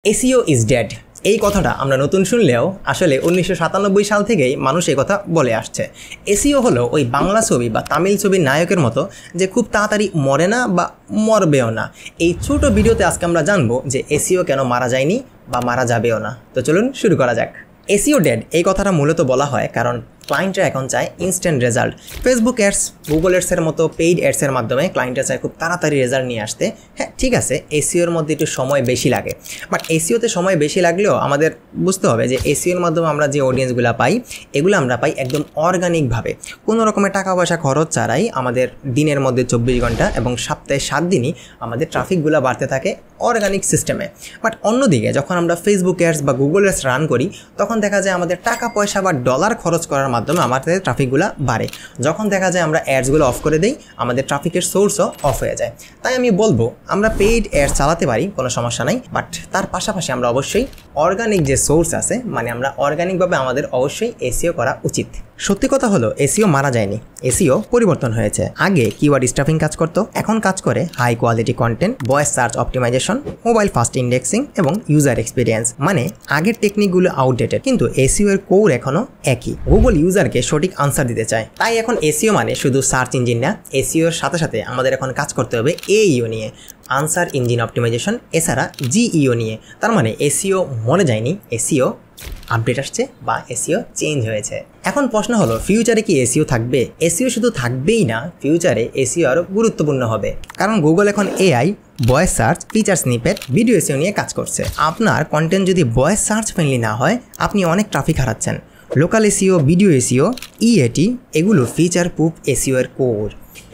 SEO is dead এই কথাটা আমরা নতুন শুনলেও আসলে 1997 সাল থেকেই মানুষ এই কথা বলে আসছে। এসইও হলো ওই বাংলা ছবি বা তামিল ছবির নায়কের মতো যে খুব তাড়াতাড়ি মরে না বা মরবেও না। এই ছোট ভিডিওতে আজকে আমরা জানবো যে এসইও কেন মারা যায়নি বা মারা যাবেও না। তো চলুন শুরু করা যাক। এসইও ডেড এই কথাটা মূলত বলা হয় কারণ ক্লায়েন্টরা এখন চায় instant result. Facebook ads, Google অ্যাডসের মতো পেইড অ্যাডসের মাধ্যমে ক্লায়েন্টরা চায় খুব তাড়াতাড়ি রেজাল্ট নিয়ে আসতে। হ্যাঁ ঠিক আছে, এসইওর মধ্যে একটু সময় বেশি লাগে, বাট এসইওতে সময় বেশি লাগলেও আমাদের বুঝতে হবে যে এসইওর মাধ্যমে আমরা যে অডিয়েন্সগুলো পাই এগুলো আমরা পাই একদম অর্গানিকভাবে, কোনো রকমের টাকা পয়সা খরচ ছাড়াই। আমাদের দিনের মধ্যে 24 ঘন্টা এবং সপ্তাহে 7 দিনই আমাদের ট্রাফিকগুলো বাড়তে থাকে অর্গানিক সিস্টেমে। বাট অন্যদিকে যখন আমরা ফেসবুক অ্যাডস বা গুগল অ্যাডস রান করি তখন দেখা যায় আমাদের টাকা পয়সা বা ডলার খরচ করার মাধ্যমে আমাদের ট্রাফিকগুলো বাড়ে। যখন দেখা যায় আমরা অ্যাডসগুলো অফ করে দিই আমাদের ট্রাফিকের সোর্সও অফ হয়ে যায়। তাই আমি বলবো আমরা পেইড অ্যাডস চালাতে পারি, কোনো সমস্যা নাই, বাট তার পাশাপাশি আমরা অবশ্যই অর্গানিক যে সোর্স আছে মানে আমরা অর্গানিকভাবে আমাদের অবশ্যই এসইও করা উচিত। সত্যি কথা হলো এসইও মারা যায়নি, এসইও পরিবর্তন হয়েছে। আগে কিওয়ার্ড স্টাফিং কাজ করতো, এখন কাজ করে high quality content, voice search optimisation, mobile fast indexing এবং ইউজার এক্সপিরিয়েন্স। মানে আগের টেকনিকগুলো আউটডেটেড কিন্তু এসইও এর কোর এখনো একই। গুগল ইউজারকে সঠিক আনসার দিতে চায়, তাই এখন এসইও মানে শুধু সার্চ ইঞ্জিন না, এসইওর সাথে সাথে আমাদের এখন কাজ করতে হবে এইও নিয়ে, আনসার ইঞ্জিন অপটিমাইজেশন, এছাড়া জিইও নিয়ে। তার মানে এসইও মরে যায়নি, এসইও আপডেট আসছে বা এসইও চেঞ্জ হয়েছে। এখন প্রশ্ন হলো ফিউচারে কি এসইও থাকবে? এসইও শুধু থাকবেই না, ফিউচারে এসইও আরও গুরুত্বপূর্ণ হবে, কারণ গুগল এখন AI, voice search, feature snippet, video SEO নিয়ে কাজ করছে। আপনার কন্টেন্ট যদি ভয়েস সার্চ ফ্রেন্ডলি না হয় আপনি অনেক ট্রাফিক হারাচ্ছেন। Local SEO, video SEO, EAT এগুলো ফিচার প্রুফ এসইও এর কোর।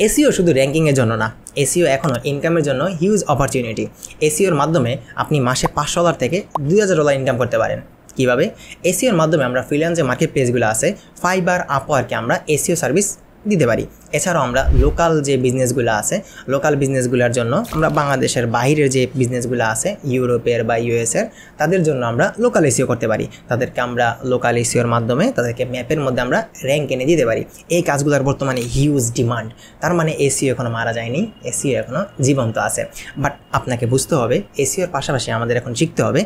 এসইও শুধু র্যাঙ্কিংয়ের জন্য না, এসইও এখনও ইনকামের জন্য হিউজ অপরচুনিটি। এসইওর মাধ্যমে আপনি মাসে $500 থেকে $2000 ইনকাম করতে পারেন। কীভাবে? এসইওর মাধ্যমে আমরা ফ্রিল্যান্স যে মার্কেট প্লেসগুলো আছে, ফাইবার, আপওয়ার্কে আমরা এসইও সার্ভিস দিতে পারি। এছাড়াও আমরা লোকাল যে বিজনেসগুলো আছে, লোকাল বিজনেসগুলোর জন্য আমরা বাংলাদেশের বাইরের যে বিজনেসগুলো আছে ইউরোপের বা ইউএসের, তাদের জন্য আমরা লোকাল এসইও করতে পারি। তাদেরকে আমরা লোকাল এসইওর মাধ্যমে তাদেরকে ম্যাপের মধ্যে আমরা র্যাঙ্ক এনে দিতে পারি। এই কাজগুলোর বর্তমানে হিউজ ডিমান্ড। তার মানে এসইও এখনও মারা যায়নি, এসইও এখনও জীবন্ত আছে। বাট আপনাকে বুঝতে হবে এসইওর পাশাপাশি আমাদের এখন শিখতে হবে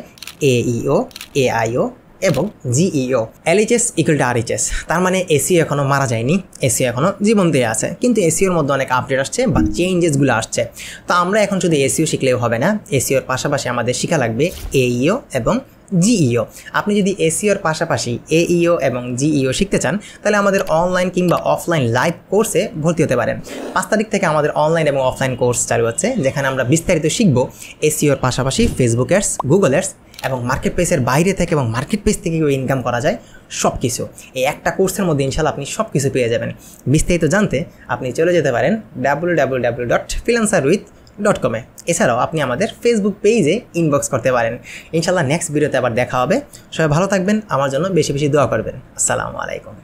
এইও, এআইও এবং GEO. LHS equal to RHS. তার মানে এসইও এখনও মারা যায়নি, এসইও এখনও জীবন্তই আছে, কিন্তু এসইওর মধ্যে অনেক আপডেট আসছে বা চেঞ্জেসগুলো আসছে। তো আমরা এখন শুধু এসইও শিখলেও হবে না, এসইওর পাশাপাশি আমাদের শেখা লাগবে এইও এবং জিইও। আপনি যদি এসইওর পাশাপাশি এইও এবং জিইও শিখতে চান তাহলে আমাদের অনলাইন কিংবা অফলাইন লাইভ কোর্সে ভর্তি হতে পারেন। 5 তারিখ থেকে আমাদের অনলাইন এবং অফলাইন কোর্স চালু হচ্ছে, যেখানে আমরা বিস্তারিত শিখব এসইওর পাশাপাশি ফেসবুক অ্যাডস, গুগল অ্যাডস এবং মার্কেট প্লেসের বাইরে থেকে এবং মার্কেট প্লেস থেকে ইনকাম করা যায় সব কিছু। এই একটা কোর্সের মধ্যে ইনশাল্লাহ আপনি সব কিছু পেয়ে যাবেন। বিস্তারিত জানতে আপনি চলে যেতে পারেন www.freelancerwith.com। এছাড়াও আপনি আমাদের ফেসবুক পেজে ইনবক্স করতে পারেন। ইনশাল্লাহ নেক্সট ভিডিওতে আবার দেখা হবে। সবাই ভালো থাকবেন, আমার জন্য বেশি বেশি দোয়া করবেন। আসসালামু আলাইকুম।